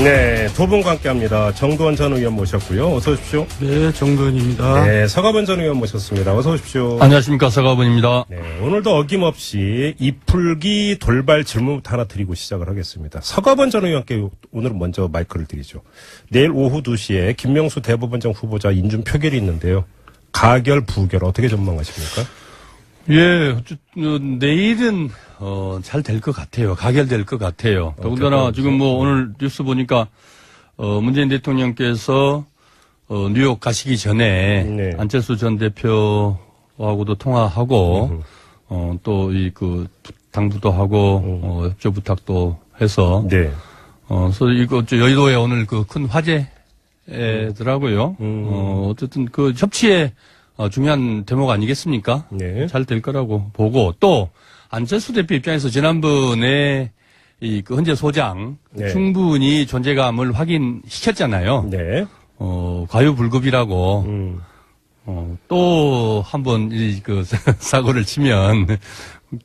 네, 두 분과 함께합니다. 정두원 전 의원 모셨고요. 어서 오십시오. 네, 정두원입니다. 네, 서가번 전 의원 모셨습니다. 어서 오십시오. 안녕하십니까, 서가번입니다. 네, 오늘도 어김없이 이풀기 돌발 질문부터 하나 드리고 시작을 하겠습니다. 서가번 전 의원께 오늘은 먼저 마이크를 드리죠. 내일 오후 2시에 김명수 대법원장 후보자 인준 표결이 있는데요. 가결, 부결 어떻게 전망하십니까? 예, 내일은 잘 될 것 같아요. 가결될 것 같아요. 더군다나 지금 뭐 오늘 뉴스 보니까 문재인 대통령께서 뉴욕 가시기 전에 네. 안철수 전 대표하고도 통화하고 또 이 그 당부도 하고 협조 부탁도 해서 네. 그래서 이거 여의도에 오늘 그 큰 화제더라고요. 어쨌든 그 협치에 중요한 대목 아니겠습니까? 네. 잘 될 거라고 보고 또 안철수 대표 입장에서 지난번에 이 그 헌재 소장 네. 충분히 존재감을 확인시켰잖아요. 네. 과유불급이라고 또 한번 이 그 사고를 치면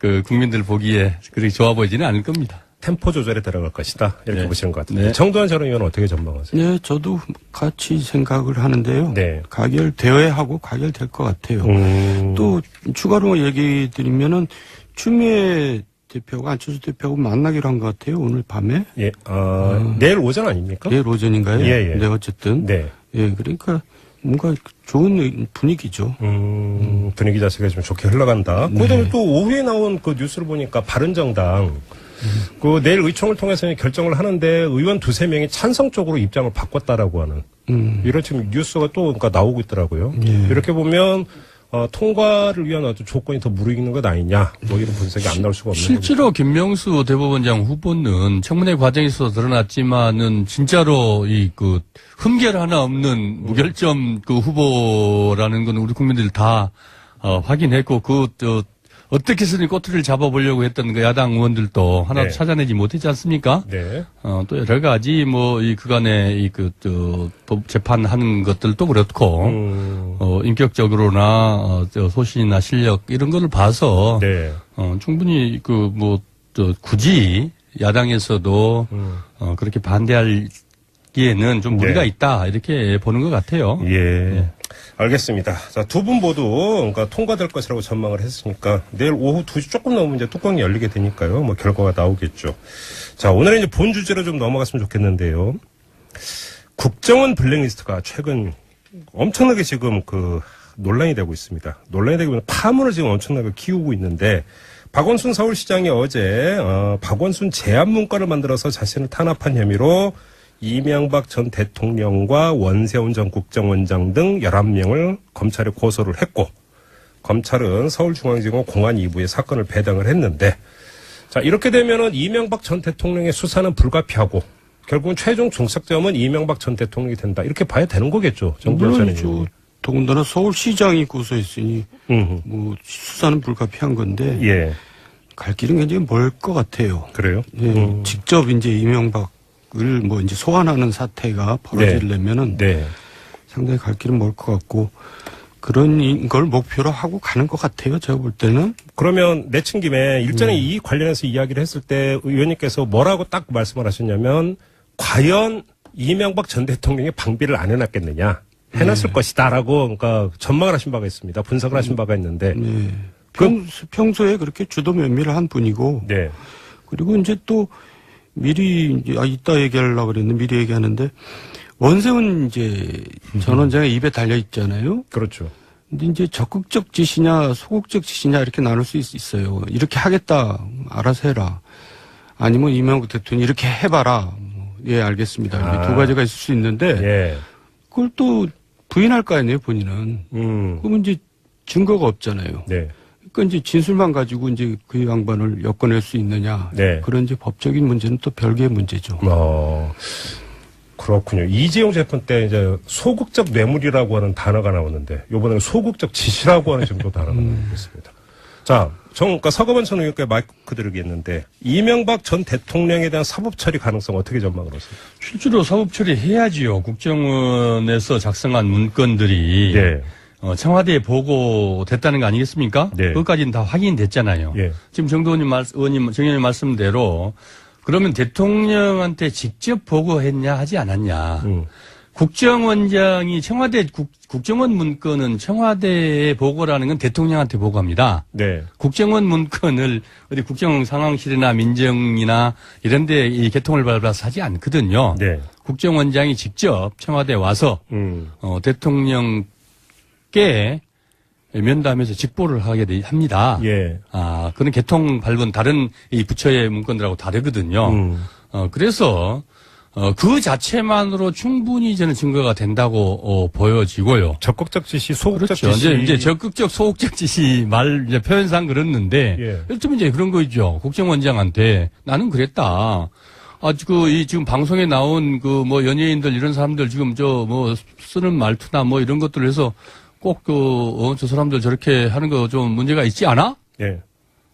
그 국민들 보기에 그렇게 좋아 보이지는 않을 겁니다. 템포 조절에 들어갈 것이다. 이렇게 네. 보시는 것 같은데. 네. 정두원 전 의원은 어떻게 전망하세요? 네, 저도 같이 생각을 하는데요. 네. 가결되어야 가결될 것 같아요. 또 추가로 얘기 드리면은 추미애 대표가 안철수 대표하고 만나기로 한 것 같아요. 오늘 밤에. 예, 내일 오전 아닙니까? 내일 오전인가요? 예, 예. 네, 어쨌든. 네. 예, 그러니까 뭔가 좋은 분위기죠. 분위기 자체가 좀 좋게 흘러간다. 네. 그다음에 또 오후에 나온 그 뉴스를 보니까 바른정당 그 내일 의총을 통해서 결정을 하는데 의원 2-3명이 찬성 쪽으로 입장을 바꿨다라고 하는 이런 지금 뉴스가 또 그러니까 나오고 있더라고요. 예. 이렇게 보면 통과를 위한 어떤 조건이 더 무르익는 것 아니냐 뭐 이런 분석이 안 나올 수가 없는 실제로 김명수 대법원장 후보는 청문회 과정에서 드러났지만은 진짜로 이 그 흠결 하나 없는 무결점 그 후보라는 건 우리 국민들 다 확인했고 어떻게 해서든 꼬투리를 잡아보려고 했던 그 야당 의원들도 하나도 네. 찾아내지 못했지 않습니까? 네. 또 여러 가지 뭐 이 그간에 법 재판하는 것들도 그렇고 인격적으로나 소신이나 실력 이런 거를 봐서 네. 충분히 굳이 야당에서도 그렇게 반대하기에는 좀 무리가 네. 있다 이렇게 보는 것 같아요. 예. 알겠습니다. 자, 두 분 모두 그러니까 통과될 것이라고 전망을 했으니까 내일 오후 2시 조금 넘으면 이제 뚜껑이 열리게 되니까요. 뭐 결과가 나오겠죠. 자, 오늘은 이제 본 주제로 좀 넘어갔으면 좋겠는데요. 국정원 블랙리스트가 최근 엄청나게 지금 논란이 되고 있습니다. 논란이 되고 있는 파문을 지금 엄청나게 키우고 있는데 박원순 서울시장이 어제 박원순 제안 문건을 만들어서 자신을 탄압한 혐의로 이명박 전 대통령과 원세훈 전 국정원장 등 11명을 검찰에 고소를 했고 검찰은 서울중앙지검 공안 2부에 사건을 배당을 했는데 자 이렇게 되면은 이명박 전 대통령의 수사는 불가피하고 결국은 최종 종착점은 이명박 전 대통령이 된다 이렇게 봐야 되는 거겠죠. 물론이죠. 더군다나 서울시장이 고소했으니 뭐 수사는 불가피한 건데 예. 갈 길은 굉장히 멀 것 같아요. 그래요? 예, 직접 이제 이명박을 뭐 이제 소환하는 사태가 벌어지려면은 네. 상당히 갈 길은 멀 것 같고 그런 걸 목표로 하고 가는 것 같아요. 제가 볼 때는. 그러면 내친 김에 일전에 이 관련해서 이야기를 했을 때 의원님께서 뭐라고 딱 말씀을 하셨냐면 과연 이명박 전 대통령이 방비를 안 해놨겠느냐. 해놨을 것이다라고 그러니까 전망을 하신 바가 있습니다. 분석을 하신 바가 있는데. 네. 평소에 그렇게 주도 면밀을 한 분이고. 네. 그리고 이제 또 미리 이따 얘기하려고 그랬는데 미리 얘기하는데 원세훈 이제 전 원장의 입에 달려 있잖아요. 그렇죠. 근데 이제 적극적 지시냐 소극적 지시냐 이렇게 나눌 수 있어요. 이렇게 하겠다. 알아서 해라. 아니면 이명박 대통령이 이렇게 해봐라. 예, 알겠습니다. 이렇게 두 가지가 있을 수 있는데 예. 그걸 또 부인할 거 아니에요, 본인은. 그러면 이제 증거가 없잖아요. 네. 그러니까 이제 진술만 가지고 이제 그 양반을 엮어낼 수 있느냐. 네. 그런 이제 법적인 문제는 또 별개의 문제죠. 그렇군요. 이재용 재판 때 이제 소극적 뇌물이라고 하는 단어가 나오는데 이번에는 소극적 지시라고 하는 정도 단어가 나오겠습니다. 자, 그러니까 서거번 전 의원께 마이크 드리겠는데 이명박 전 대통령에 대한 사법 처리 가능성 어떻게 전망을 하세요? 실제로 사법 처리해야지요. 국정원에서 작성한 문건들이 네. 청와대에 보고됐다는 거 아니겠습니까? 네. 그것까지는 다 확인됐잖아요. 예. 지금 정의원님 말씀대로 그러면 대통령한테 직접 보고했냐 하지 않았냐. 국정원장이 청와대 국정원 문건은 청와대에 보고라는 건 대통령한테 보고합니다. 네. 국정원 문건을 어디 국정상황실이나 민정이나 이런 데 이 개통을 밟아서 하지 않거든요. 네. 국정원장이 직접 청와대에 와서 대통령께 면담에서 직보를 하게 합니다. 예. 그는 개통 밟은 다른 이 부처의 문건들하고 다르거든요. 그래서 그 자체만으로 충분히 저는 증거가 된다고 보여지고요. 적극적 지시, 소극적 그렇죠. 지시. 이제 적극적, 소극적 지시 이제 표현상 그렇는데, 예. 예를 들면 이제 그런 거 있죠. 국정원장한테 나는 그랬다. 지금 방송에 나온 연예인들 이런 사람들 지금 쓰는 말투나 이런 것들을 해서 꼭 저 사람들 저렇게 하는 거 좀 문제가 있지 않아? 예.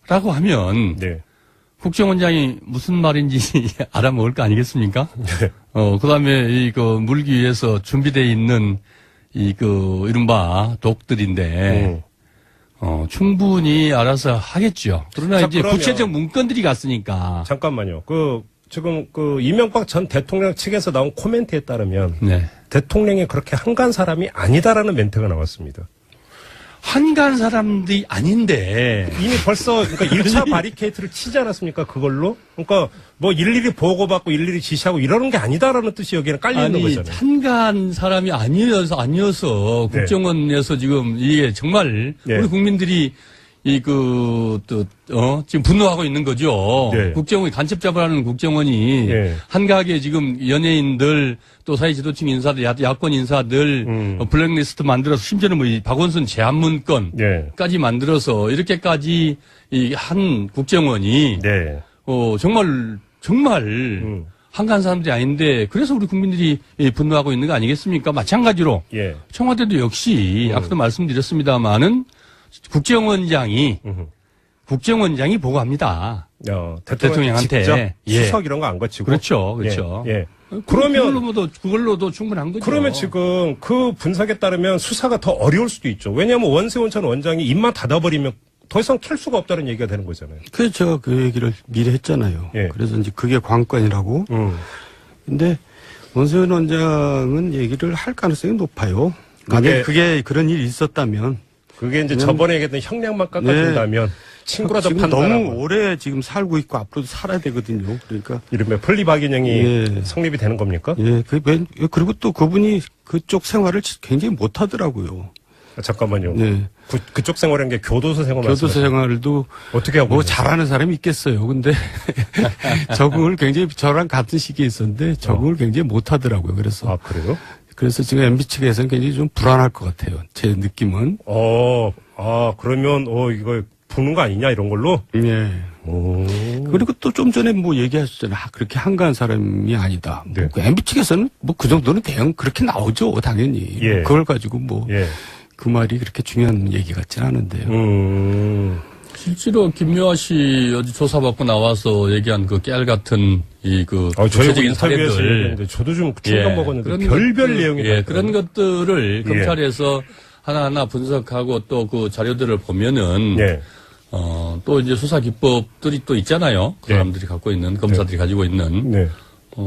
라고 하면, 네. 국정원장이 무슨 말인지 알아먹을 거 아니겠습니까? 네. 그 다음에 물기 위해서 준비되어 있는 이른바 독들인데, 충분히 알아서 하겠죠. 그러나 자, 이제 그러면 구체적 문건들이 갔으니까. 잠깐만요. 지금 이명박 전 대통령 측에서 나온 코멘트에 따르면 네. 대통령이 그렇게 한가한 사람이 아니다라는 멘트가 나왔습니다. 한가한 사람들이 아닌데. 이미 벌써 그러니까 1차 바리케이트를 치지 않았습니까? 그걸로? 그러니까 일일이 보고받고 일일이 지시하고 이러는 게 아니다라는 뜻이 여기는 깔려 있는 거잖아요. 한가한 사람이 아니어서 네. 국정원에서 지금 이게 정말 네. 우리 국민들이 지금 분노하고 있는 거죠. 네. 국정원이 간첩 잡으라는 국정원이 네. 한가하게 지금 연예인들 또 사회 지도층 인사들, 야권 인사들 블랙리스트 만들어서 심지어는 이 박원순 제안문건까지 네. 만들어서 이렇게까지 이 한 국정원이 네. 정말 한가한 사람들이 아닌데 그래서 우리 국민들이 분노하고 있는 거 아니겠습니까? 마찬가지로 예. 청와대도 역시 아까도 말씀드렸습니다마는 국정원장이 보고합니다. 대통령한테. 직접 예. 수석 이런 거 안 거치고. 그렇죠. 예. 그걸로도 충분한 거죠. 그러면 지금 그 분석에 따르면 수사가 더 어려울 수도 있죠. 왜냐하면 원세훈 전 원장이 입만 닫아버리면 더 이상 캘 수가 없다는 얘기가 되는 거잖아요. 그래서 제가 그 얘기를 미리 했잖아요. 예. 그래서 이제 그게 관건이라고. 근데 원세훈 원장은 얘기를 할 가능성이 높아요. 만약에 그게 그런 일이 있었다면. 그게 이제 저번에 얘기했던 형량만 깎아준다면 친구라도 지금 판단하고. 너무 오래 지금 살고 있고 앞으로도 살아야 되거든요. 그러니까. 이른바 분리박인형이 예. 성립이 되는 겁니까? 예, 그리고 또 그분이 그쪽 생활을 굉장히 못 하더라고요. 잠깐만요. 네. 그쪽 생활한 게 교도소 생활 교도소 말씀하세요. 생활도 어떻게 하고 있어요? 잘하는 사람이 있겠어요. 근데 적응을 굉장히 저랑 같은 시기에 있었는데 적응을 굉장히 못 하더라고요. 그래서. 그래요? 그래서 지금 MB 측에서는 굉장히 좀 불안할 것 같아요. 제 느낌은. 그러면, 이거 부는 거 아니냐, 이런 걸로? 예. 그리고 또 좀 전에 얘기하셨잖아요. 그렇게 한가한 사람이 아니다. 네. MB 측에서는 그 정도는 대응 그렇게 나오죠. 당연히. 예. 그걸 가지고 예. 그 말이 그렇게 중요한 얘기 같지는 않은데요. 실제로 김묘아 씨 어디 조사받고 나와서 얘기한 그 깨알 같은 구체적인 사례들. 저도 좀 충격 먹었는데 그런 별별 내용이 그런 것들을 검찰에서 하나하나 분석하고 또 그 자료들을 보면은 예. 또 이제 수사 기법들이 또 있잖아요. 그 사람들이 갖고 있는 검사들이 가지고 있는 네.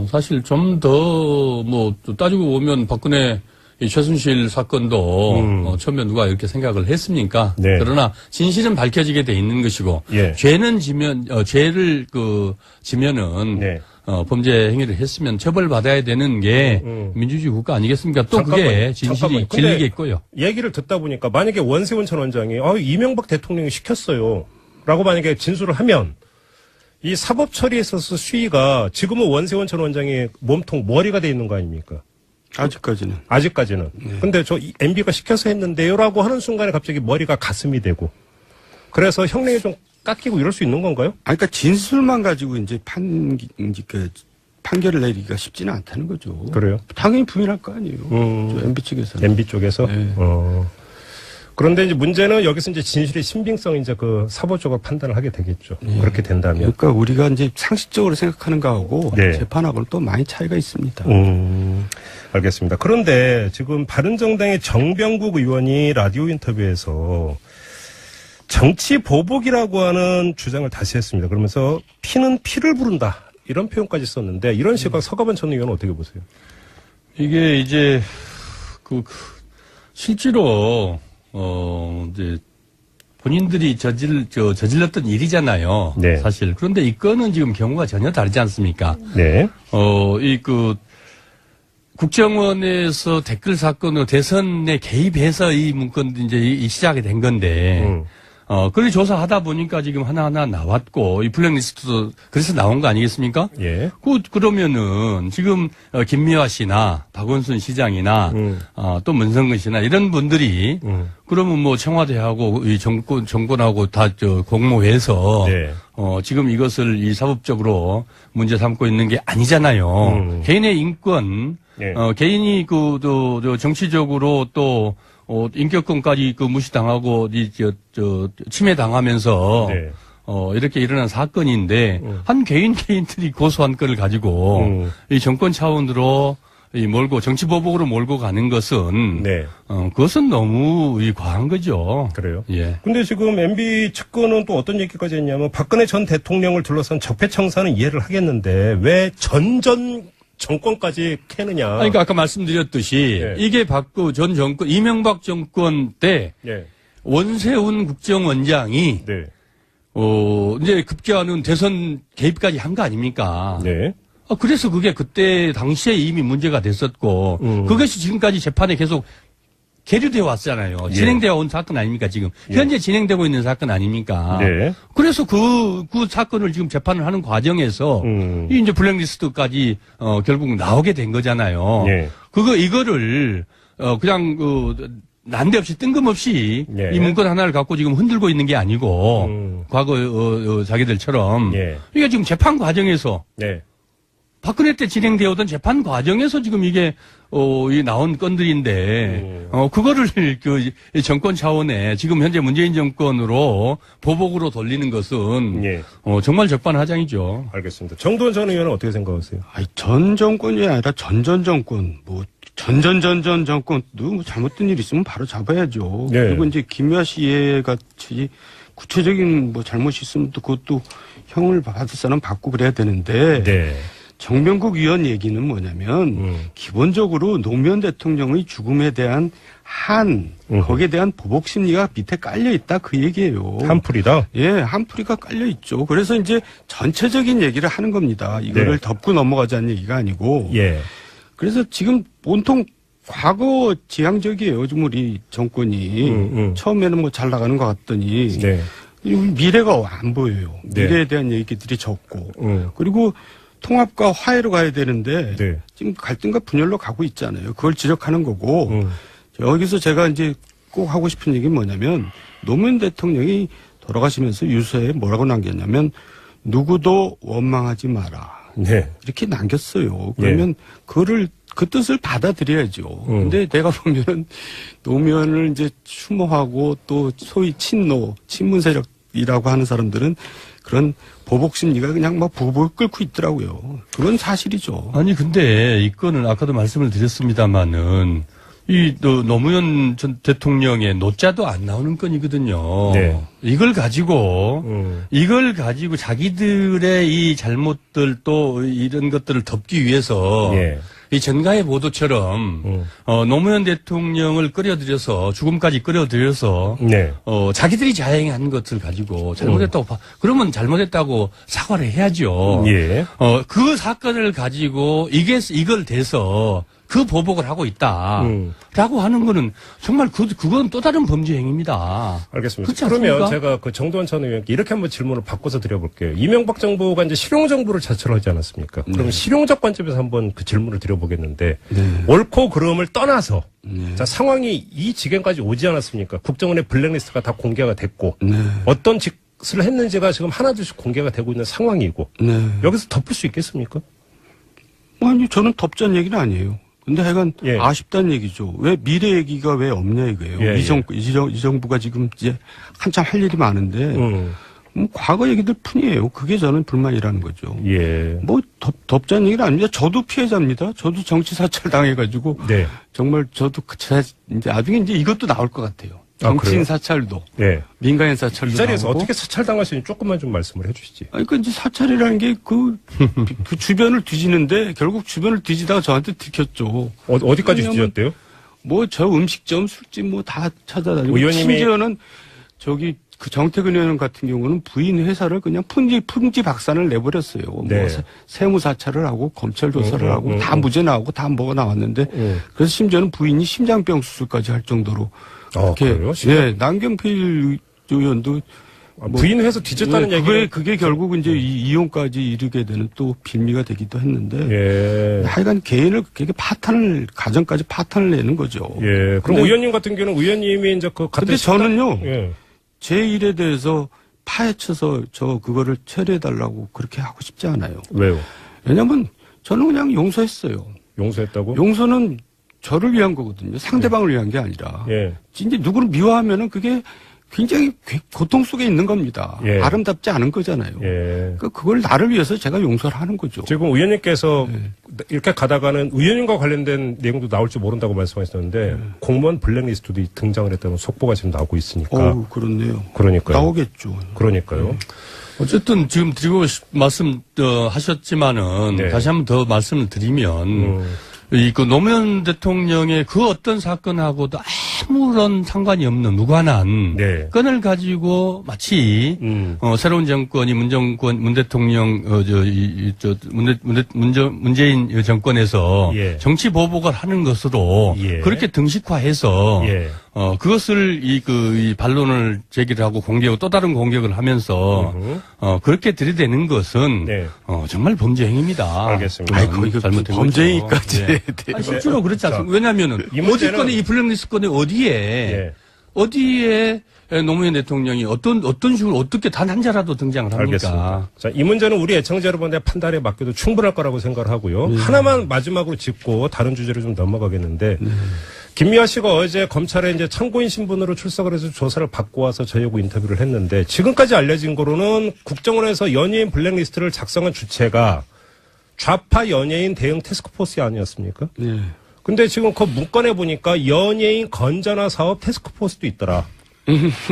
사실 좀 더 또 따지고 보면 박근혜 이 최순실 사건도 처음에 누가 이렇게 생각을 했습니까? 네. 그러나 진실은 밝혀지게 돼 있는 것이고 예. 죄는 죄를 지면은 네. 범죄 행위를 했으면 처벌받아야 되는 게 민주주의 국가 아니겠습니까? 또 잠깐만요. 그게 진실이 잠깐만요. 길게 있고요. 얘기를 듣다 보니까 만약에 원세훈 전 원장이 이명박 대통령이 시켰어요. 라고 만약에 진술을 하면 이 사법 처리에 있어서 수위가 지금은 원세훈 전 원장의 몸통 머리가 돼 있는 거 아닙니까? 아직까지는. 근데 MB가 시켜서 했는데요라고 하는 순간에 갑자기 머리가 가슴이 되고 그래서 형량이 좀 깎이고 이럴 수 있는 건가요? 그러니까 진술만 가지고 이제 판결을 내리기가 쉽지는 않다는 거죠. 그래요? 당연히 부인할 거 아니에요. MB 측에서는. MB 쪽에서? 네. 그런데 이제 문제는 여기서 이제 진실의 신빙성 이제 그 사법적으로 판단을 하게 되겠죠. 그렇게 된다면. 그러니까 우리가 이제 상식적으로 생각하는 거하고 네. 재판하고는 또 많이 차이가 있습니다. 알겠습니다. 그런데 지금 바른정당의 정병국 의원이 라디오 인터뷰에서 정치 보복이라고 하는 주장을 다시 했습니다. 그러면서 피는 피를 부른다. 이런 표현까지 썼는데 이런 시각 서가번 전 의원은 어떻게 보세요? 이게 이제 실제로 이제 본인들이 저질렀던 일이잖아요. 네. 사실. 그런데 이 건은 지금 경우가 전혀 다르지 않습니까? 네. 국정원에서 댓글 사건으로 대선에 개입해서 이 문건 이제 이 시작이 된 건데, 그걸 조사하다 보니까 지금 하나하나 나왔고, 이 블랙리스트도 그래서 나온 거 아니겠습니까? 예. 그러면은 지금 김미화 씨나 박원순 시장이나 또 문성근 씨나 이런 분들이 그러면 뭐 청와대하고 이 정권하고 다 공모해서 네. 지금 이것을 이 사법적으로 문제 삼고 있는 게 아니잖아요. 개인의 인권, 네. 개인이 정치적으로 또 인격권까지 무시당하고 침해당하면서 네. 이렇게 일어난 사건인데 한 개인들이 고소한 건을 가지고 이 정권 차원으로 몰고 정치 보복으로 몰고 가는 것은 네. 그것은 너무 과한 거죠. 그래요? 예. 근데 지금 MB 측근은 또 어떤 얘기까지 했냐면 박근혜 전 대통령을 둘러싼 적폐청사는 이해를 하겠는데 왜 전 정권까지 캐느냐. 그러니까 아까 말씀드렸듯이 네. 이게 박구 전 정권 이명박 정권 때 네. 원세훈 국정원장이 네. 이제 급기야는 대선 개입까지 한 거 아닙니까? 네. 그래서 그게 그때 당시에 이미 문제가 됐었고 그것이 지금까지 재판에 계속 계류되어 왔잖아요. 예. 진행되어 온 사건 아닙니까, 지금. 현재 진행되고 있는 사건 아닙니까? 네. 그래서 그 사건을 지금 재판을 하는 과정에서 이 이제 블랙리스트까지 결국 나오게 된 거잖아요. 예. 이거를 그냥 난데없이 뜬금없이 예. 이 문건 하나를 갖고 지금 흔들고 있는 게 아니고 과거 자기들처럼 예. 이게 지금 재판 과정에서 네. 박근혜 때 진행되어 오던 재판 과정에서 지금 이게 이 나온 건들인데 그거를 이 정권 차원에 지금 현재 문재인 정권으로 보복으로 돌리는 것은 예. 정말 적반하장이죠. 알겠습니다. 정도원 전 의원은 어떻게 생각하세요? 아니, 전 정권이 아니라 전전 정권, 뭐, 전전 정권도 뭐 잘못된 일 있으면 바로 잡아야죠. 네. 그리고 이제 김미아 씨에 같이 구체적인 뭐 잘못이 있으면 또 그것도 형을 받을 사람 받고 그래야 되는데. 네. 정명국 의원 얘기는 뭐냐면 기본적으로 노무현 대통령의 죽음에 대한 거기에 대한 보복 심리가 밑에 깔려 있다 그 얘기예요. 한풀이다? 예, 한풀이가 깔려 있죠. 그래서 이제 전체적인 얘기를 하는 겁니다. 이거를 네. 덮고 넘어가자는 얘기가 아니고. 예. 그래서 지금 온통 과거 지향적이에요. 지금 우리 정권이 처음에는 뭐 잘 나가는 것 같더니 네. 미래가 안 보여요. 네. 미래에 대한 얘기들이 적고 그리고 통합과 화해로 가야 되는데 네. 지금 갈등과 분열로 가고 있잖아요. 그걸 지적하는 거고 여기서 제가 이제 꼭 하고 싶은 얘기는 뭐냐면 노무현 대통령이 돌아가시면서 유서에 뭐라고 남겼냐면 누구도 원망하지 마라. 네. 이렇게 남겼어요. 그러면 그거를 그 뜻을 받아들여야죠. 근데 내가 보면은 노무현을 이제 추모하고 또 소위 친문 세력이라고 하는 사람들은 그런 보복 심리가 그냥 막 부부 끓고 있더라고요. 그건 사실이죠. 아니 근데 이 건은 아까도 말씀을 드렸습니다마는 노무현 전 대통령의 노자도 안 나오는 건이거든요. 네. 이걸 가지고 자기들의 이 잘못들 또 이런 것들을 덮기 위해서 예. 이 전가의 보도처럼 노무현 대통령을 끌어들여서 죽음까지 끌어들여서 네. 자기들이 자행한 것을 가지고 잘못했다고 그러면 잘못했다고 사과를 해야죠. 예. 그 사건을 가지고 이걸 대서 그 보복을 하고 있다라고 하는 거는 정말 그건 또 다른 범죄 행위입니다. 알겠습니다. 그렇지 않습니까? 그러면 제가 그 정도원 전 의원께 이렇게 한번 질문을 바꿔서 드려볼게요. 이명박 정부가 이제 실용 정부를 자처를 하지 않았습니까? 그럼 실용적 관점에서 한번 그 질문을 드려보겠는데 옳고 그름을 떠나서 자 상황이 이 지경까지 오지 않았습니까? 국정원의 블랙리스트가 다 공개가 됐고 어떤 짓을 했는지가 지금 하나둘씩 공개가 되고 있는 상황이고 여기서 덮을 수 있겠습니까? 아니 저는 덮자는 얘기는 아니에요. 근데 하여간 예. 아쉽다는 얘기죠. 왜 미래 얘기가 왜 없냐 이거예요. 예, 이 정부가 지금 이제 한참 할 일이 많은데 과거 얘기들 뿐이에요. 그게 저는 불만이라는 거죠. 예. 뭐 덮자는 얘기는 아닙니다. 저도 피해자입니다. 저도 정치 사찰 당해가지고 네. 정말 저도 이제 나중에 이제 이것도 나올 것 같아요. 정치인 그래요? 사찰도 예. 민간인 사찰도 이 자리에서 나오고. 어떻게 사찰당하시는지 조금만 좀 말씀을 해주시지. 아니, 그 이제 사찰이라는 게 그 주변을 뒤지는데 결국 주변을 뒤지다가 저한테 들켰죠. 어디까지 왜냐면 뒤졌대요? 뭐 저 음식점, 술집 뭐 다 찾아다니고. 의원님이- 심지어는 저기 그 정태근 의원 같은 경우는 부인 회사를 그냥 풍지 박산을 내버렸어요. 네. 뭐 세무 사찰을 하고 검찰 조사를 하고 다 무죄 나오고 다 뭐가 나왔는데 그래서 심지어는 부인이 심장병 수술까지 할 정도로 그래요? 예, 남경필 의원도 부인 회사 뒤졌다는 예, 얘기는 그게 결국 이제 이혼까지 이르게 되는 또 빌미가 되기도 했는데 예. 하여간 개인을 그렇게 가정까지 파탄을 내는 거죠. 예. 그럼 근데- 의원님 같은 경우는 의원님이 이제 그 근데 저는요, 예. 제 일에 대해서 파헤쳐서 저 그거를 처리해달라고 그렇게 하고 싶지 않아요. 왜요? 왜냐면 저는 그냥 용서했어요. 용서했다고? 용서는 저를 위한 거거든요. 상대방을 위한 게 아니라. 예. 이제 누구를 미워하면은 그게 굉장히 고통 속에 있는 겁니다. 예. 아름답지 않은 거잖아요. 예. 그걸 나를 위해서 제가 용서를 하는 거죠. 지금 의원님께서 네. 이렇게 가다가는 의원님과 관련된 내용도 나올지 모른다고 말씀하셨는데 공무원 블랙리스트도 등장을 했다는 속보가 지금 나오고 있으니까. 그렇네요. 그러니까요. 나오겠죠. 그러니까요. 어쨌든 지금 드리고 하셨지만은 네. 다시 한번 더 말씀을 드리면 그 노무현 대통령의 그 어떤 사건하고도 아무런 상관이 없는 무관한 네. 건을 가지고 마치 새로운 정권이 문 대통령 문재인 정권에서 예. 정치 보복을 하는 것으로 예. 그렇게 등식화해서 예. 그것을 이 반론을 제기를 하고 공격을 또 다른 공격을 하면서 그렇게 들이대는 것은 네. 정말 범죄 행위입니다. 알겠습니다. 아이, 거의 잘못된 범죄행위까지 거죠. 예. 돼요. 아니, 실제로 그렇지 않습니까? 왜냐면은 이 문제는- 어디 건에 이 블랙리스트 건에 예. 어디에 노무현 대통령이 어떤 식으로 어떻게 단 한 자라도 등장을 합니까? 알겠습니다. 자, 이 문제는 우리 애청자 여러분의 판단에 맡겨도 충분할 거라고 생각을 하고요. 네. 하나만 마지막으로 짚고 다른 주제로 좀 넘어가겠는데 김미아 씨가 어제 검찰에 이제 참고인 신분으로 출석을 해서 조사를 받고 와서 저희하고 인터뷰를 했는데 지금까지 알려진 거로는 국정원에서 연예인 블랙리스트를 작성한 주체가 좌파 연예인 대응 테스크포스 아니었습니까? 네. 근데 지금 그 문건에 보니까 연예인 건전화 사업 테스크포스도 있더라.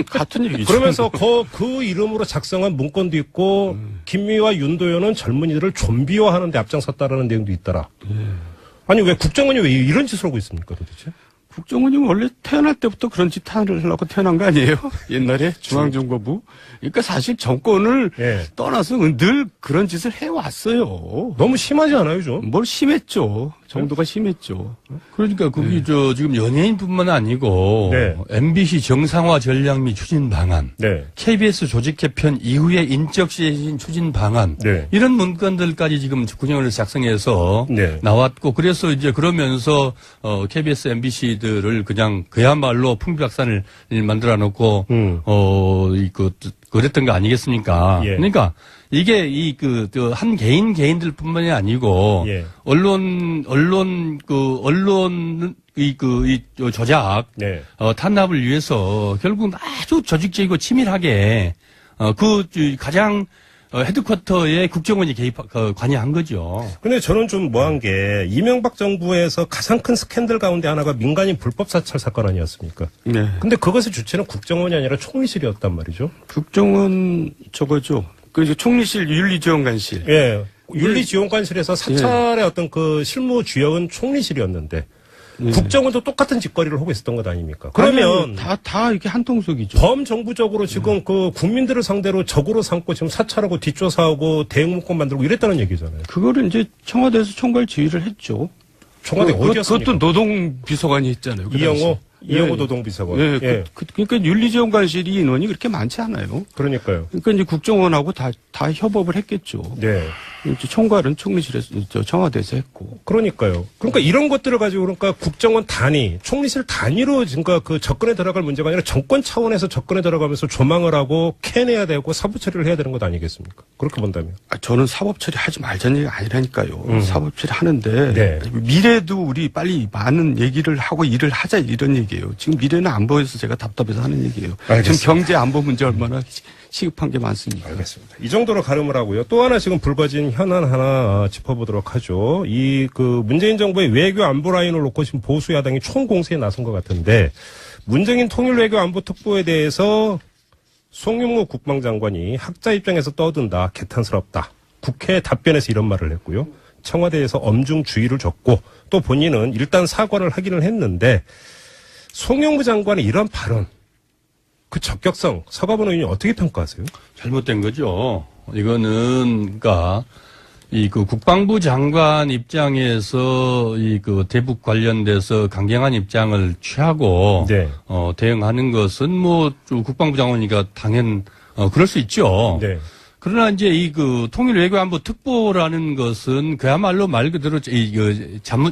같은 얘기죠. 그러면서 그 이름으로 작성한 문건도 있고 김미화 윤도현은 젊은이들을 좀비화하는 데 앞장섰다라는 내용도 있더라. 아니 왜 국정원이 왜 이런 짓을 하고 있습니까 도대체? 국정원이 원래 태어날 때부터 그런 짓 하려고 태어난 거 아니에요? 옛날에 중앙정보부. 그러니까 사실 정권을 예. 떠나서 늘 그런 짓을 해왔어요. 너무 심하지 않아요 좀? 뭘 심했죠. 정도가 심했죠. 그러니까 그게 지금 연예인뿐만 아니고 네. MBC 정상화 전략 및 추진 방안, 네. KBS 조직 개편 이후에 인적 쇄신 추진 방안 네. 이런 문건들까지 지금 국정원을 작성해서 네. 나왔고 그래서 이제 그러면서 KBS, MBC들을 그냥 그야말로 풍비박산을 만들어 놓고 그랬던 거 아니겠습니까? 예. 그러니까 이게 한 개인들뿐만이 아니고 예. 언론 조작 네. 탄압을 위해서 결국 아주 조직적이고 치밀하게 가장 헤드쿼터에 국정원이 관여한 거죠. 근데 저는 좀 뭐한 게 이명박 정부에서 가장 큰 스캔들 가운데 하나가 민간인 불법 사찰 사건 아니었습니까? 네. 근데 그것의 주체는 국정원이 아니라 총리실이었단 말이죠. 국정원 저거죠. 그 이제 총리실 윤리지원관실. 예. 윤리지원관실에서 사찰의 어떤 그 실무 주역은 총리실이었는데 국정원도 똑같은 짓거리를 하고 있었던 것 아닙니까? 그러면 다 이게 한통속이죠. 범정부적으로 지금 그 국민들을 상대로 적으로 삼고 지금 사찰하고 뒷조사하고 대응 문건 만들고 이랬다는 얘기잖아요. 그거를 이제 청와대에서 총괄 지휘를 했죠. 청와대 어디였습니까? 그것도 노동비서관이 했잖아요. 그 당시. 이영호 노동비서관. 예, 예. 그러니까 윤리지원관실이 인원이 그렇게 많지 않아요. 그러니까요. 그러니까 이제 국정원하고 다 협업을 했겠죠. 네. 이제 총괄은 총리실에서 청와대에서 했고. 그러니까요. 그러니까 이런 것들을 가지고 그러니까 국정원 단위, 총리실 단위로 지금 그 접근에 들어갈 문제가 아니라 정권 차원에서 접근에 들어가면서 조망을 하고 캐내야 되고 사부 처리를 해야 되는 것 아니겠습니까? 그렇게 본다면. 저는 사법 처리하지 말자는 얘기가 아니라니까요. 사법 처리 하는데 네. 미래도 우리 빨리 많은 얘기를 하고 일을 하자 이런 얘기예요. 지금 미래는 안 보여서 제가 답답해서 하는 얘기예요. 알겠습니다. 지금 경제 안보 문제 얼마나 시급한 게 많습니까? 알겠습니다. 이 정도로 가름을 하고요. 또 하나 지금 불거진 현안 하나 짚어보도록 하죠. 이 문재인 정부의 외교 안보 라인을 놓고 지금 보수 야당이 총공세에 나선 것 같은데 문정인 통일외교안보특보에 대해서 송영무 국방장관이 학자 입장에서 떠든다, 개탄스럽다. 국회에 답변에서 이런 말을 했고요. 청와대에서 엄중 주의를 줬고 또 본인은 일단 사과를 하기는 했는데 송영무 장관의 이런 발언, 그 적격성 서가번 의원이 어떻게 평가하세요? 잘못된 거죠. 이거는 그러니까 이 그 국방부 장관 입장에서 이 그 대북 관련돼서 강경한 입장을 취하고 네. 대응하는 것은 뭐 국방부 장관이니까 당연 그럴 수 있죠. 네. 그러나 이제 이 그 통일외교안보 특보라는 것은 그야말로 말 그대로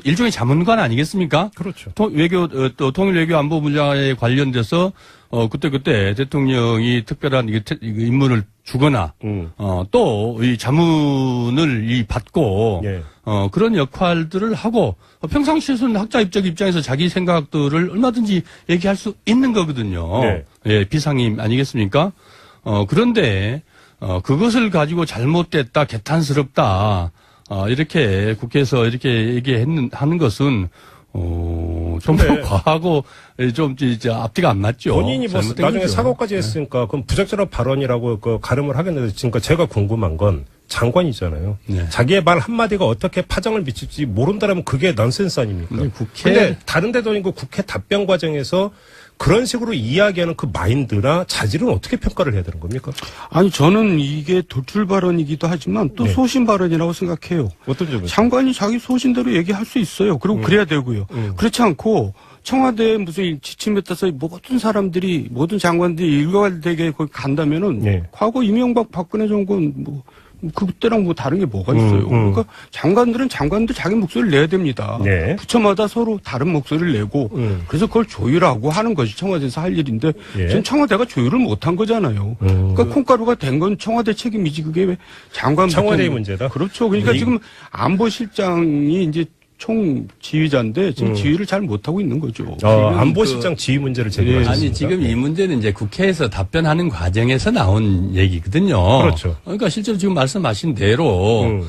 일종의 자문관 아니겠습니까? 그렇죠. 또 통일외교안보 분야에 관련돼서 그때 대통령이 특별한 임무를 주거나 또 이 자문을 받고 예. 그런 역할들을 하고 평상시에서는 학자 입장에서 자기 생각들을 얼마든지 얘기할 수 있는 거거든요. 네. 예, 비상임 아니겠습니까? 그런데 그것을 가지고 잘못됐다, 개탄스럽다, 이렇게 국회에서 이렇게 하는 것은, 좀 근데 과하고, 좀, 이제 앞뒤가 안 맞죠. 본인이 뭐 잘못된 나중에 거죠. 사과까지 했으니까 그럼 부적절한 발언이라고 그 가름을 하겠는데 지금 제가 궁금한 건 장관이잖아요. 네. 자기의 말 한마디가 어떻게 파장을 미칠지 모른다라면 그게 넌센스 아닙니까? 근데 국회- 근데 다른 데도 아니고 국회 답변 과정에서 그런 식으로 이야기하는 그 마인드나 자질은 어떻게 평가를 해야 되는 겁니까? 아니 저는 이게 돌출 발언이기도 하지만 또 네. 소신 발언이라고 생각해요. 어떤 점에서? 장관이 자기 소신대로 얘기할 수 있어요. 그리고 그래야 되고요. 그렇지 않고 청와대에 무슨 지침에 따라서 모든 사람들이 모든 장관들이 일괄되게 거기 간다면은 네. 과거 이명박 박근혜 정권 뭐 그때랑 뭐 다른 게 뭐가 있어요. 그러니까 장관들은 장관들 자기 목소리를 내야 됩니다. 네. 부처마다 서로 다른 목소리를 내고 그래서 그걸 조율하고 하는 것이 청와대에서 할 일인데 예. 지금 청와대가 조율을 못한 거잖아요. 그러니까 콩가루가 된 건 청와대 책임이지 그게 왜 장관 청와대의 문제다? 그렇죠. 그러니까 네. 지금 안보실장이 이제 총 지휘자인데 지금 지휘를 잘 못하고 있는 거죠. 안보실장 지휘 문제를 제기하셨습니다. 아니, 지금 이 문제는 이제 국회에서 답변하는 과정에서 나온 얘기거든요. 그렇죠. 그러니까 실제로 지금 말씀하신 대로,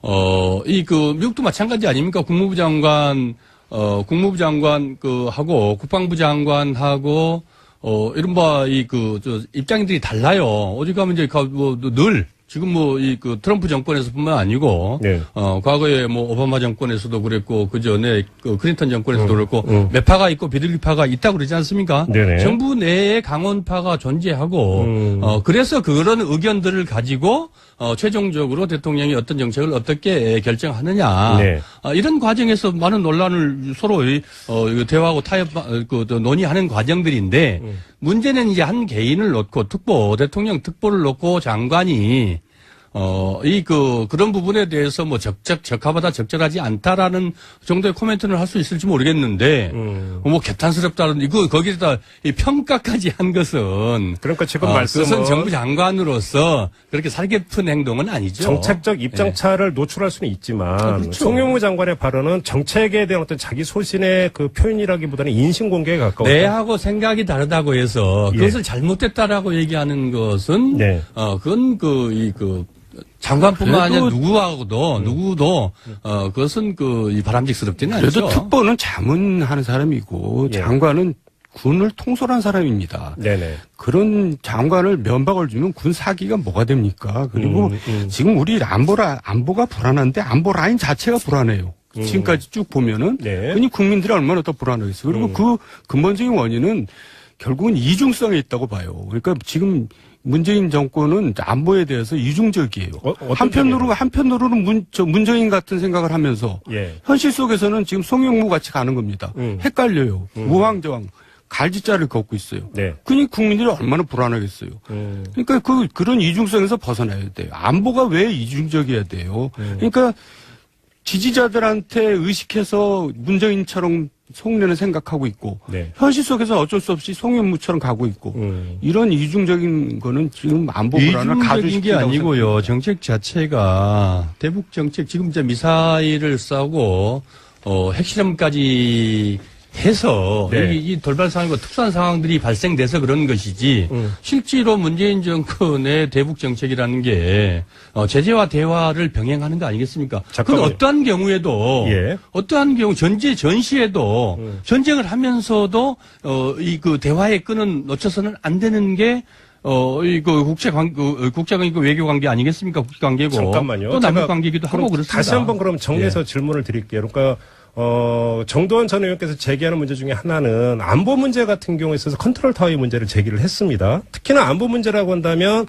미국도 마찬가지 아닙니까? 국무부 장관 하고, 국방부 장관하고, 이른바 입장들이 달라요. 어디 가면 이제, 늘, 지금 트럼프 정권에서뿐만 아니고, 네. 과거에 오바마 정권에서도 그랬고, 그 전에 클린턴 정권에서도 그랬고, 매파가 있고 비둘기파가 있다고 그러지 않습니까? 네네. 정부 내에 강원파가 존재하고, 그래서 그런 의견들을 가지고, 최종적으로 대통령이 어떤 정책을 어떻게 결정하느냐. 네. 이런 과정에서 많은 논란을 서로, 대화하고 논의하는 과정들인데, 문제는 이제 한 개인을 놓고 대통령 특보를 놓고 장관이 그런 부분에 대해서 적합하다, 적절하지 않다라는 정도의 코멘트를 할 수 있을지 모르겠는데, 개탄스럽다는, 거기에다 이 평가까지 한 것은. 그러니까 지금 그것은 정부 장관으로서 그렇게 살깊은 행동은 아니죠. 정책적 입장차를 노출할 수는 있지만, 그렇죠. 송영무 장관의 발언은 정책에 대한 어떤 자기 소신의 그 표현이라기보다는 인신 공개에 가까웠다. 내하고 생각이 다르다고 해서 그것을 잘못됐다라고 얘기하는 것은, 네. 그건 장관뿐만 아니라 누구도, 그것은 이 바람직스럽지는 않죠. 그래도 특보는 자문하는 사람이고 예. 장관은 군을 통솔한 사람입니다. 네네. 그런 장관을 면박을 주면 군 사기가 뭐가 됩니까? 그리고 지금 우리 안보가 불안한데 안보 라인 자체가 불안해요. 지금까지 쭉 보면은 네. 그니 국민들이 얼마나 더 불안하겠어요. 그리고 그 근본적인 원인은 결국은 이중성에 있다고 봐요. 그러니까 지금 문재인 정권은 안보에 대해서 이중적이에요. 한편으로는 문정인 같은 생각을 하면서 예. 현실 속에서는 지금 송영무 같이 가는 겁니다. 헷갈려요. 우왕좌왕 갈짓자를 걷고 있어요. 네. 그니 국민들이 얼마나 불안하겠어요. 그러니까 그런 이중성에서 벗어나야 돼요. 안보가 왜 이중적이어야 돼요. 그러니까 지지자들한테 의식해서 문정인처럼 송년을 생각하고 있고 네. 현실 속에서 어쩔 수 없이 송영무처럼 가고 있고 이런 이중적인 거는 지금 안보 불안을 이중적인 게 가중시킨다고 아니고요. 정책 자체가 대북 정책 지금 이제 미사일을 쏘고 핵실험까지 해서 네. 이 돌발 상황이고 특수한 상황들이 발생돼서 그런 것이지 실제로 문재인 정권의 대북 정책이라는 게 제재와 대화를 병행하는 거 아니겠습니까? 그건 잠깐만요. 어떠한 경우에도 예. 어떠한 경우 전시에도 전쟁을 하면서도 이 그 대화의 끈은 놓쳐서는 안 되는 게 이거 국제관계 외교 관계 아니겠습니까? 국제 관계고 잠깐만요. 또 남북 제가 관계기도 하고 그럼 그렇습니다. 다시 한번 그럼 정리해서 예. 질문을 드릴게요. 그러니까 정도원 전 의원께서 제기하는 문제 중에 하나는 안보 문제 같은 경우에 있어서 컨트롤 타워의 문제를 제기를 했습니다. 특히나 안보 문제라고 한다면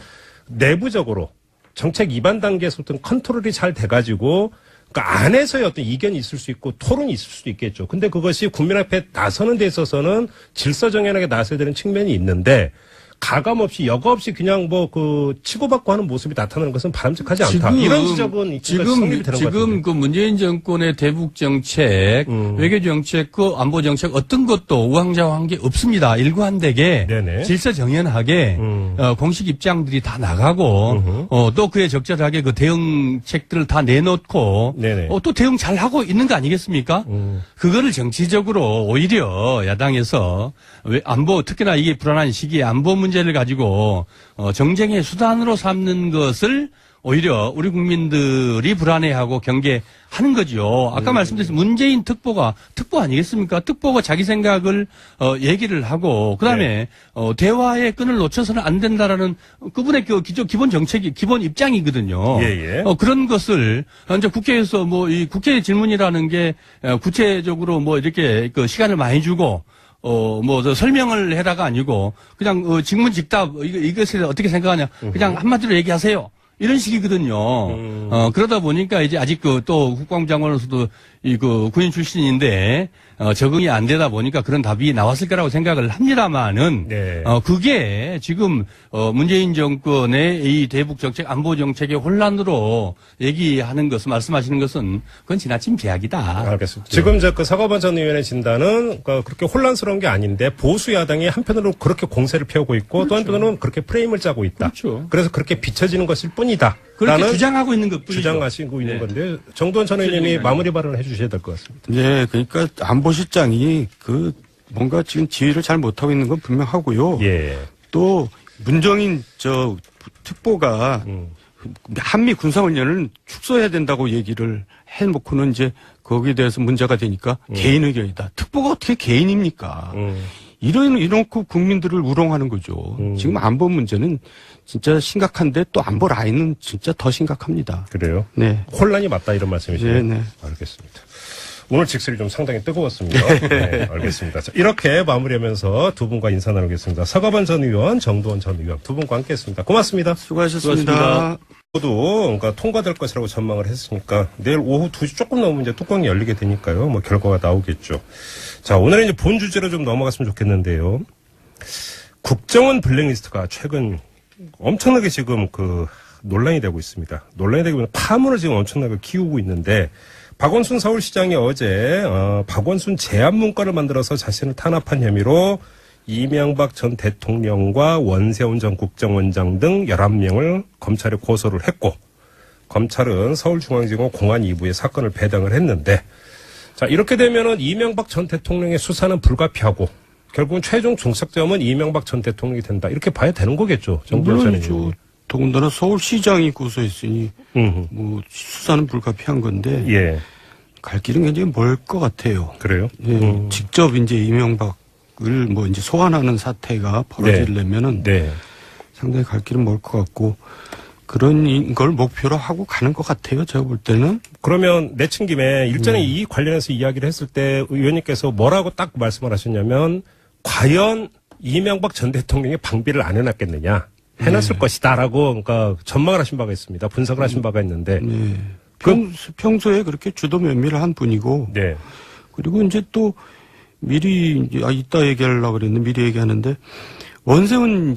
내부적으로 정책 위반 단계에서 어떤 컨트롤이 잘 돼가지고 그 안에서의 어떤 이견이 있을 수 있고 토론이 있을 수도 있겠죠. 근데 그것이 국민 앞에 나서는 데 있어서는 질서 정연하게 나서야 되는 측면이 있는데 가감 없이 여과 없이 그냥 뭐 그 치고받고 하는 모습이 나타나는 것은 바람직하지 않다. 이런 지적은 성립이 되는 것 지금 같은데. 그 문재인 정권의 대북 정책, 외교 정책, 그 안보 정책 어떤 것도 우왕좌왕한 게 없습니다. 일관되게 네네. 질서 정연하게 공식 입장들이 다 나가고 또 그에 적절하게 그 대응책들을 다 내놓고 네네. 또 대응 잘 하고 있는 거 아니겠습니까? 그거를 정치적으로 오히려 야당에서 왜 안보 특히나 이게 불안한 시기에 안보 문제를 가지고 정쟁의 수단으로 삼는 것을 오히려 우리 국민들이 불안해하고 경계하는 거죠. 아까 말씀드린 문재인 특보 아니겠습니까? 특보가 자기 생각을 얘기를 하고 그다음에 대화의 끈을 놓쳐서는 안 된다라는 그분의 그 기본 정책이 기본 입장이거든요. 예, 예. 그런 것을 이제 국회에서 뭐 이 국회 질문이라는 게 구체적으로 뭐 이렇게 그 시간을 많이 주고 저 설명을 해라가 아니고, 그냥, 직문직답, 이것에 어떻게 생각하냐. 그냥 한마디로 얘기하세요. 이런 식이거든요. 그러다 보니까 이제 아직 또 국방부 장관으로서도 군인 출신인데, 적응이 안 되다 보니까 그런 답이 나왔을 거라고 생각을 합니다만은, 네. 그게 지금, 문재인 정권의 이 대북 정책, 안보 정책의 혼란으로 얘기하는 것은, 말씀하시는 것은, 그건 지나친 비약이다. 알겠습니다. 지금 그 서가번 전 의원의 진단은 그렇게 혼란스러운 게 아닌데 보수 야당이 한편으로 그렇게 공세를 펴고 있고 또 한편으로는 그렇게 프레임을 짜고 있다. 그렇죠. 그래서 그렇게 비춰지는 것일 뿐이다. 그렇게 라는 주장하고 있는 것뿐이죠. 주장하시고 있는 네. 건데 정도원 전 의원님이 마무리 발언을 해주셔야 될 것 같습니다. 네, 그러니까 안보실장이 뭔가 지금 지휘를 잘 못하고 있는 건 분명하고요. 예. 또 문정인 특보가 한미 군사훈련을 축소해야 된다고 얘기를 해놓고는 이제 거기에 대해서 문제가 되니까 개인 의견이다. 특보가 어떻게 개인입니까? 이러놓고 국민들을 우롱하는 거죠. 지금 안보 문제는 진짜 심각한데 또 안보 라인은 진짜 더 심각합니다. 그래요? 네. 혼란이 맞다 이런 말씀이시죠? 네, 네. 알겠습니다. 오늘 직설이 좀 상당히 뜨거웠습니다. 네, 알겠습니다. 자, 이렇게 마무리하면서 두 분과 인사 나누겠습니다. 서가번 전 의원, 정도원 전 의원 두 분과 함께했습니다. 고맙습니다. 수고하셨습니다. 수고하셨습니다. 모두 그러니까 통과될 것이라고 전망을 했으니까 내일 오후 2시 조금 넘으면 이제 뚜껑이 열리게 되니까요. 뭐 결과가 나오겠죠. 자, 오늘은 이제 본 주제로 좀 넘어갔으면 좋겠는데요. 국정원 블랙리스트가 최근 엄청나게 지금 논란이 되고 있습니다. 논란이 되고 있는 파문을 지금 엄청나게 키우고 있는데 박원순 서울시장이 어제 박원순 제안 문건을 만들어서 자신을 탄압한 혐의로 이명박 전 대통령과 원세훈 전 국정원장 등 11명을 검찰에 고소를 했고 검찰은 서울중앙지검 공안 2부에 사건을 배당을 했는데 자 이렇게 되면은 이명박 전 대통령의 수사는 불가피하고 결국은 최종 종착점은 이명박 전 대통령이 된다 이렇게 봐야 되는 거겠죠. 물론이죠. 더군다나 서울시장이 고소했으니 뭐 수사는 불가피한 건데 예. 갈 길은 굉장히 멀 것 같아요. 그래요? 예, 직접 이제 이명박을 뭐 이제 소환하는 사태가 벌어지려면은 네. 상당히 갈 길은 멀 것 같고 그런 걸 목표로 하고 가는 것 같아요. 제가 볼 때는. 그러면 내친 김에 일전에 이 관련해서 이야기를 했을 때 의원님께서 뭐라고 딱 말씀을 하셨냐면 과연 이명박 전 대통령이 방비를 안 해놨겠느냐. 해놨을 것이다라고 그러니까 전망을 하신 바가 있습니다. 분석을 하신 바가 있는데. 네. 평소에 그렇게 주도 면밀을 한 분이고. 네. 그리고 이제 또 미리 이따 얘기하려고 그랬는데 미리 얘기하는데 원세훈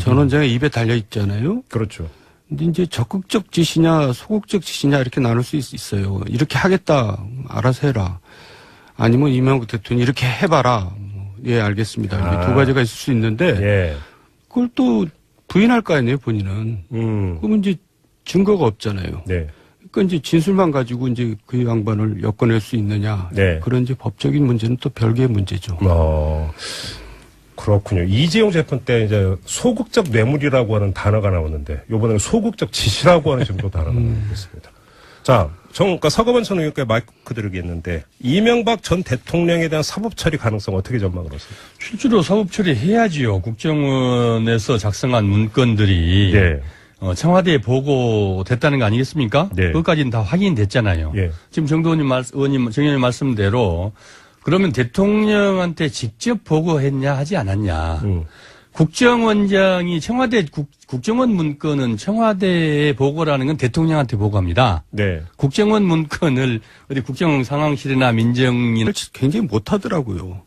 전 원장의 입에 달려 있잖아요. 그렇죠. 근데 이제 적극적 지시냐 소극적 지시냐 이렇게 나눌 수 있어요. 이렇게 하겠다. 알아서 해라. 아니면 이명박 대통령이 이렇게 해봐라. 예, 알겠습니다. 이렇게 두 가지가 있을 수 있는데 예. 그걸 또 부인할 거 아니에요, 본인은. 그러면 이제 증거가 없잖아요. 네. 그러니까 이제 진술만 가지고 이제 그 양반을 엮어낼 수 있느냐. 네. 그런 이제 법적인 문제는 또 별개의 문제죠. 그렇군요. 이재용 재판 때 이제 소극적 뇌물이라고 하는 단어가 나오는데 이번에는 소극적 지시라고 하는 지금 또 단어가 나오고 있습니다. 자, 그러니까 서거번 전 의원께 마이크 드리겠는데 이명박 전 대통령에 대한 사법 처리 가능성 어떻게 전망을 하세요? 실제로 사법 처리해야지요. 국정원에서 작성한 문건들이 예. 청와대에 보고됐다는 거 아니겠습니까? 네. 그것까지는 다 확인됐잖아요. 예. 지금 정도원님 의원님 정의원님 말씀대로 그러면 대통령한테 직접 보고했냐 하지 않았냐. 국정원장이 청와대 국정원 문건은 청와대에 보고라는 건 대통령한테 보고합니다. 네. 국정원 문건을 어디 국정상황실이나 민정인 굉장히 못하더라고요.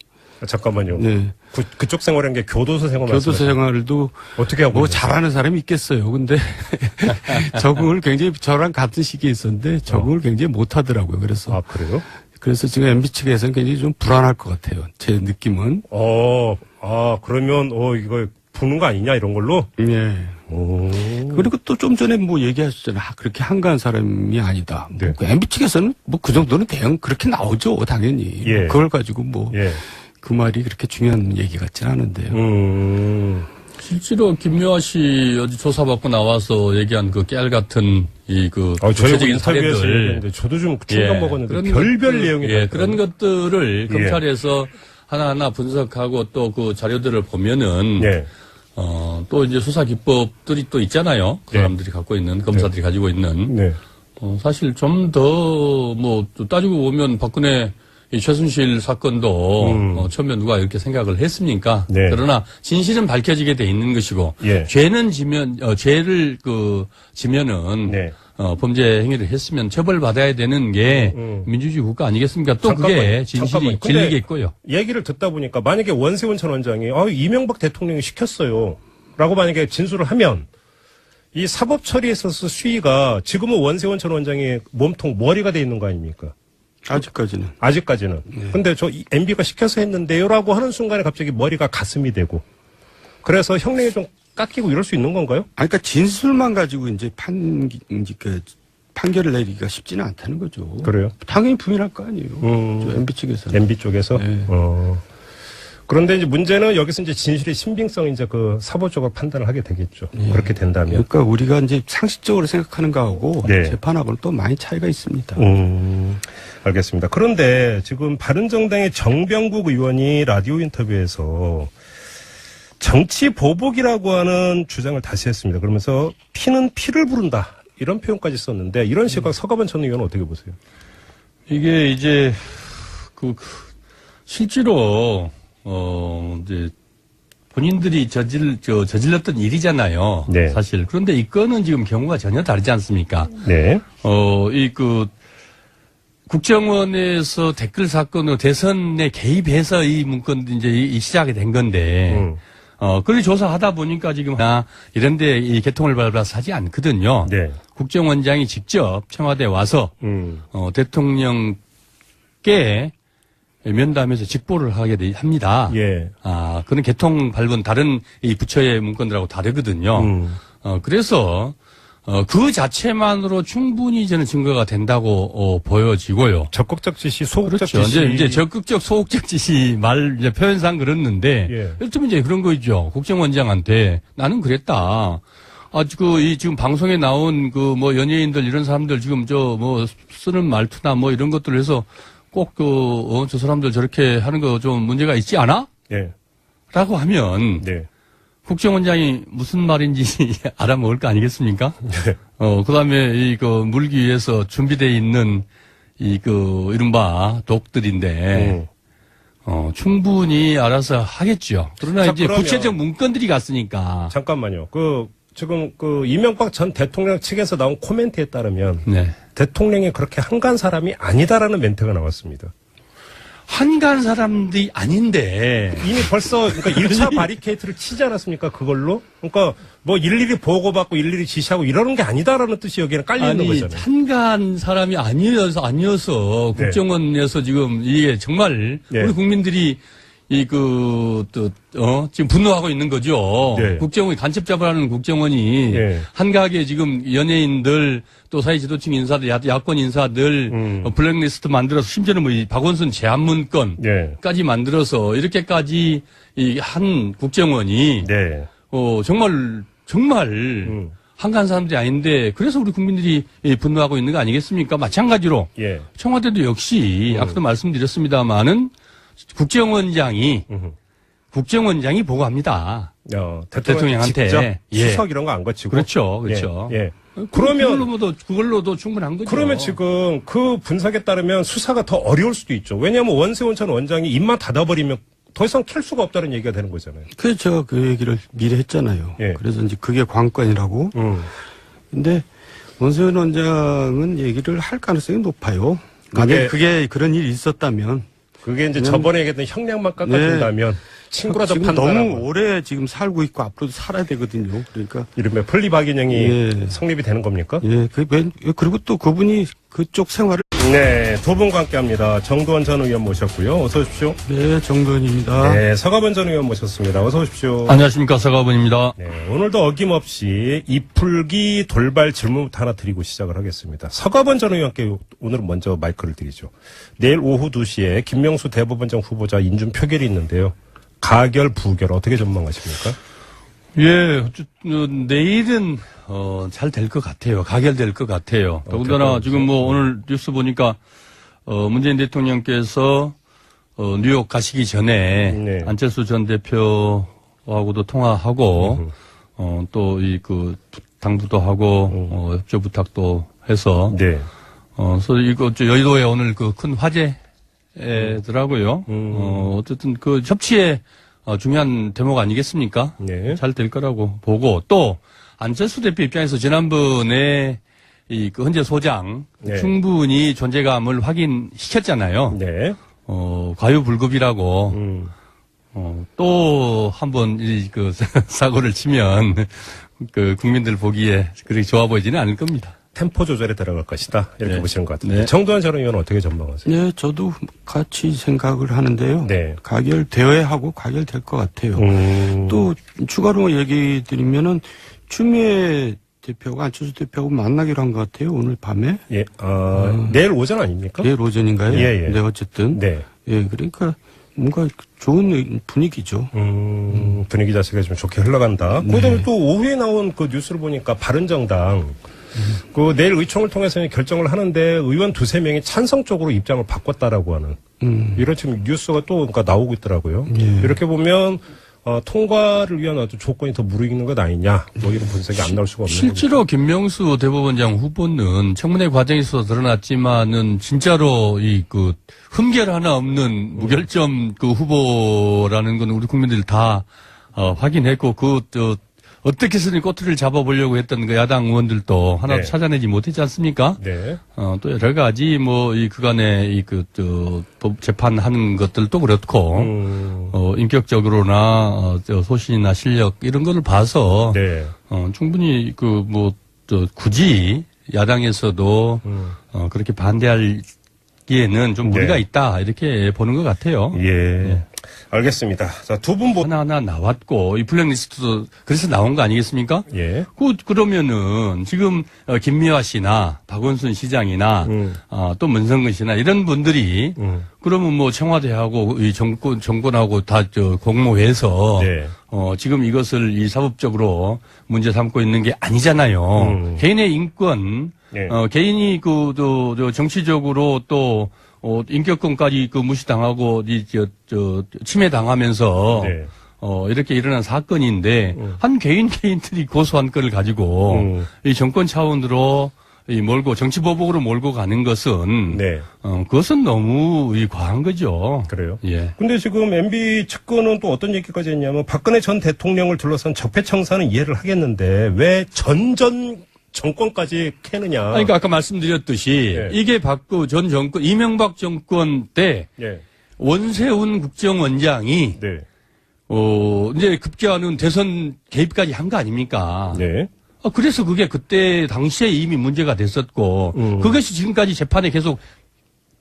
잠깐만요. 네. 그쪽 생활한 게 교도소 생활 교도소 말씀하세요? 생활도 어떻게 하고 뭐 있어요? 잘하는 사람이 있겠어요. 근데 적응을 굉장히 저랑 같은 시기에 있었는데 적응을 굉장히 못하더라고요. 그래서 아, 그래요? 그래서 지금 MB 측에서는 굉장히 좀 불안할 것 같아요. 제 느낌은. 그러면 이거 부는 거 아니냐 이런 걸로? 예. 오. 그리고 또 좀 전에 뭐 얘기하셨잖아요. 그렇게 한가한 사람이 아니다. 네. 뭐 MB 측에서는 뭐 그 정도는 대응 그렇게 나오죠. 당연히. 예. 그걸 가지고 뭐 그 예. 말이 그렇게 중요한 얘기 같지는 않은데요. 실제로 김묘아 씨 어디 조사받고 나와서 얘기한 그 깨알 같은 저희가 구체적인 인터뷰에서 사례들. 얘기했는데 저도 좀 충격 먹었는데 그런 별별 것들, 내용이 예, 그런 것들을 예. 검찰에서 하나하나 분석하고 또 그 자료들을 보면은 예. 또 이제 수사 기법들이 또 있잖아요. 그 예. 사람들이 갖고 있는 검사들이 가지고 있는 네. 사실 좀 더 뭐 따지고 보면 박근혜 이 최순실 사건도 처음에 누가 이렇게 생각을 했습니까? 네. 그러나 진실은 밝혀지게 돼 있는 것이고 예. 죄는 죄를 지면은 네. 범죄 행위를 했으면 처벌받아야 되는 게 민주주의 국가 아니겠습니까? 또 그게 잠깐만요. 진실이 잠깐만요. 근데 진리게 있고요. 얘기를 듣다 보니까 만약에 원세훈 전 원장이 이명박 대통령이 시켰어요. 라고 만약에 진술을 하면 이 사법 처리에 있어서 수위가 지금은 원세훈 전 원장이 몸통 머리가 돼 있는 거 아닙니까? 아직까지는. 아직까지는. 근데 MB가 시켜서 했는데요라고 하는 순간에 갑자기 머리가 가슴이 되고 그래서 형량이 좀 깎이고 이럴 수 있는 건가요? 그러니까 진술만 가지고 이제 판결을 내리기가 쉽지는 않다는 거죠. 그래요? 당연히 부인할 거 아니에요. 저 MB 측에서는. MB 쪽에서? 네. 그런데 이제 문제는 여기서 이제 진실의 신빙성 이제 그 사법적으로 판단을 하게 되겠죠. 그렇게 된다면. 그러니까 우리가 이제 상식적으로 생각하는 거하고 네. 재판하고는 또 많이 차이가 있습니다. 알겠습니다. 그런데 지금 바른정당의 정병국 의원이 라디오 인터뷰에서 정치 보복이라고 하는 주장을 다시 했습니다. 그러면서 피는 피를 부른다. 이런 표현까지 썼는데 이런 시각 서가번 전 의원은 어떻게 보세요? 이게 이제 실제로 이제 본인들이 저질렀던 일이잖아요. 네. 사실. 그런데 이 건은 지금 경우가 전혀 다르지 않습니까? 네. 국정원에서 댓글 사건으로 대선에 개입해서 이 문건 이제 이 시작이 된 건데, 그걸 조사하다 보니까 지금 이런데 이 개통을 밟아서 하지 않거든요. 네. 국정원장이 직접 청와대 와서 대통령께 면담에서 직보를 하게 합니다. 예. 그는 개통 밟은 다른 이 부처의 문건들하고 다르거든요. 그래서 그 자체만으로 충분히 저는 증거가 된다고 보여지고요. 적극적 지시, 소극적 그렇죠. 지시. 이제 적극적, 소극적 지시 이제 표현상 그렇는데, 예. 예를 들면 이제 그런 거 있죠. 국정원장한테 나는 그랬다. 지금 방송에 나온 연예인들 이런 사람들 지금 쓰는 말투나 이런 것들을 해서 꼭 저 사람들 저렇게 하는 거 좀 문제가 있지 않아? 예. 라고 하면, 네. 국정원장이 무슨 말인지 알아먹을 거 아니겠습니까? 네. 그 다음에 물기 위해서 준비되어 있는 이른바 독들인데, 충분히 알아서 하겠죠. 그러나 이제 그러면 구체적 문건들이 갔으니까. 잠깐만요. 지금 이명박 전 대통령 측에서 나온 코멘트에 따르면 네. 대통령이 그렇게 한가한 사람이 아니다라는 멘트가 나왔습니다. 한가한 사람들이 아닌데. 이미 벌써 그러니까 1차 바리케이트를 치지 않았습니까? 그걸로? 그러니까 일일이 보고받고 일일이 지시하고 이러는 게 아니다라는 뜻이 여기는 깔려 있는 거잖아요. 한가한 사람이 아니어서 네. 국정원에서 지금 이게 정말 네. 우리 국민들이 지금 분노하고 있는 거죠. 네. 국정원이 간첩 잡으라는 국정원이 네. 한가하게 지금 연예인들 또 사회 지도층 인사들, 야권 인사들 블랙리스트 만들어서 심지어는 이 박원순 제안문건까지 네. 만들어서 이렇게까지 이 한 국정원이 네. 정말 한가한 사람들이 아닌데 그래서 우리 국민들이 분노하고 있는 거 아니겠습니까? 마찬가지로 예. 청와대도 역시 아까도 말씀드렸습니다마는 국정원장이 보고합니다. 대통령한테. 직접 예. 수석 이런 거 안 거치고. 그렇죠. 예. 예. 그러면 그걸로도 충분한 거죠. 그러면 지금 그 분석에 따르면 수사가 더 어려울 수도 있죠. 왜냐하면 원세훈 전 원장이 입만 닫아버리면 더 이상 캘 수가 없다는 얘기가 되는 거잖아요. 그래서 제가 그 얘기를 미리 했잖아요. 예. 그래서 이제 그게 관건이라고. 근데 원세훈 원장은 얘기를 할 가능성이 높아요. 만약 그게 그런 일이 있었다면. 그게 이제 저번에 얘기했던 형량만 깎아준다면 친구라도 지금 판단하고. 너무 오래 지금 살고 있고 앞으로도 살아야 되거든요. 그러니까. 이른바 플리바게닝이 예. 성립이 되는 겁니까? 예, 그리고 또 그분이 그쪽 생활을. 네, 두 분과 함께 합니다. 정두원 전 의원 모셨고요. 어서 오십시오. 네, 정도원입니다. 네, 서가번 전 의원 모셨습니다. 어서 오십시오. 안녕하십니까. 서가번입니다. 네, 오늘도 어김없이 이풀기 돌발 질문부터 하나 드리고 시작을 하겠습니다. 서가번 전 의원께 오늘은 먼저 마이크를 드리죠. 내일 오후 2시에 김명수 대법원장 후보자 인준 표결이 있는데요. 가결, 부결 어떻게 전망하십니까? 예, 내일은 잘 될 것 같아요. 가결될 것 같아요. 더군다나 지금 뭐 오늘 뉴스 보니까 문재인 대통령께서 뉴욕 가시기 전에 네. 안철수 전 대표하고도 통화하고 또 당부도 하고 협조 부탁도 해서 네. 그래서 이거 여의도에 오늘 그 큰 화제더라고요. 어쨌든 그 협치의 중요한 대목 아니겠습니까? 네. 잘 될 거라고 보고 또 안철수 대표 입장에서 지난번에 그 헌재 소장 네. 충분히 존재감을 확인시켰잖아요. 네. 과유불급이라고 또 한번 그 사고를 치면 그 국민들 보기에 그렇게 좋아 보이지는 않을 겁니다. 템포 조절에 들어갈 것이다. 이렇게 네. 보시는 것 같은데. 네. 정두환 전 의원은 어떻게 전망하세요? 네, 저도 같이 생각을 하는데요. 네. 가결되어야 하고 가결될 것 같아요. 음. 또 추가로 얘기 드리면은 추미애 대표가 안철수 대표하고 만나기로 한 것 같아요. 오늘 밤에. 예, 내일 오전 아닙니까? 내일 오전인가요? 예, 예. 네, 어쨌든. 네. 예, 그러니까 뭔가 좋은 분위기죠. 분위기 자체가 좀 좋게 흘러간다. 그다음에 또 오후에 나온 그 뉴스를 보니까 바른정당 그 내일 의총을 통해서 결정을 하는데 의원 2-3명이 찬성적으로 입장을 바꿨다라고 하는 이런 지금 뉴스가 또 그러니까 나오고 있더라고요. 예. 이렇게 보면 통과를 위한 어떤 조건이 더 무르익는 것 아니냐 뭐 이런 분석이 안 나올 수가 없는 실제로 김명수 대법원장 후보는 청문회 과정에서 드러났지만은 진짜로 흠결 하나 없는 무결점 후보라는 건 우리 국민들 다 확인했고 어떻게 해서든 꼬투리를 잡아보려고 했던 그 야당 의원들도 하나도 네. 찾아내지 못했지 않습니까? 네. 또 여러 가지 그간에 법 재판하는 것들도 그렇고 인격적으로나 소신이나 실력 이런 거를 봐서 네. 충분히 굳이 야당에서도 그렇게 반대하기에는 좀 무리가 네. 있다 이렇게 보는 것 같아요. 예. 알겠습니다. 자, 두 분 하나하나 나왔고 이 블랙리스트도 그래서 나온 거 아니겠습니까? 예. 그러면은 지금 김미화 씨나 박원순 시장이나 또 문성근 씨나 이런 분들이 그러면 뭐 청와대하고 이 정권하고 다 공모해서 네. 지금 이것을 이 사법적으로 문제 삼고 있는 게 아니잖아요. 개인의 인권, 네. 개인이 정치적으로 또 인격권까지 무시당하고 침해당하면서 네. 이렇게 일어난 사건인데 한 개인들이 고소한 건을 가지고 이 정권 차원으로 정치 보복으로 몰고 가는 것은 네. 그것은 너무 과한 거죠. 그래요? 예. 근데 지금 MB 측근은 또 어떤 얘기까지 했냐면 박근혜 전 대통령을 둘러싼 적폐청산은 이해를 하겠는데 왜 정권까지 캐느냐. 그러니까 아까 말씀드렸듯이 예. 이게 전 정권 이명박 정권 때 예. 원세훈 국정원장이 네. 이제 급기야는 대선 개입까지 한 거 아닙니까? 네. 그래서 그게 그때 당시에 이미 문제가 됐었고 그것이 지금까지 재판에 계속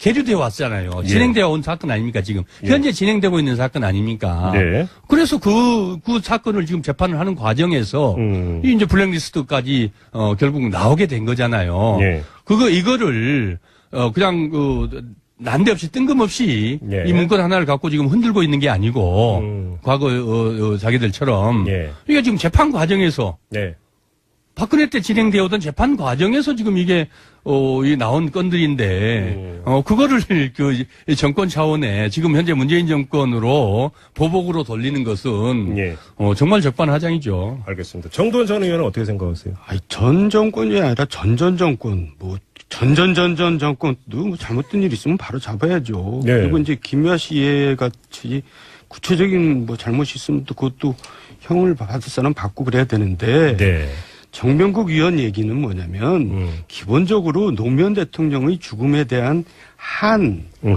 계류되어 왔잖아요. 예. 진행되어 온 사건 아닙니까, 지금. 현재 진행되고 있는 사건 아닙니까. 네. 그래서 그 사건을 지금 재판을 하는 과정에서 이 이제 블랙리스트까지 결국 나오게 된 거잖아요. 예. 이거를 그냥 난데없이 뜬금없이 예. 이 문건 하나를 갖고 지금 흔들고 있는 게 아니고 과거 자기들처럼 예. 이게 지금 재판 과정에서 네. 박근혜 때 진행되어 오던 재판 과정에서 지금 이게 이 나온 건들인데 그거를 이 정권 차원에 지금 현재 문재인 정권으로 보복으로 돌리는 것은 예. 정말 적반하장이죠. 알겠습니다. 정도원 전 의원은 어떻게 생각하세요? 아니, 전 정권이 아니라 전전 정권, 뭐, 전전 정권도 뭐 잘못된 일 있으면 바로 잡아야죠. 네. 그리고 이제 김유아 씨 같이 구체적인 뭐 잘못이 있으면 또 그것도 형을 받을 사람 받고 그래야 되는데. 네. 정명국 의원 얘기는 뭐냐면, 기본적으로 노무현 대통령의 죽음에 대한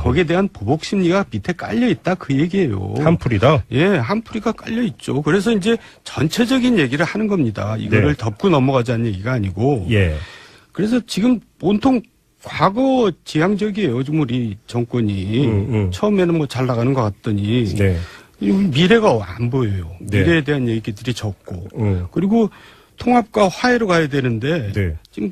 거기에 대한 보복 심리가 밑에 깔려 있다 그 얘기예요. 한풀이다? 예, 한풀이가 깔려 있죠. 그래서 이제 전체적인 얘기를 하는 겁니다. 이거를 네. 덮고 넘어가자는 얘기가 아니고. 예. 그래서 지금 온통 과거 지향적이에요. 좀 우리 정권이. 처음에는 뭐 잘 나가는 것 같더니. 네. 미래가 안 보여요. 네. 미래에 대한 얘기들이 적고. 그리고 통합과 화해로 가야 되는데. 네. 지금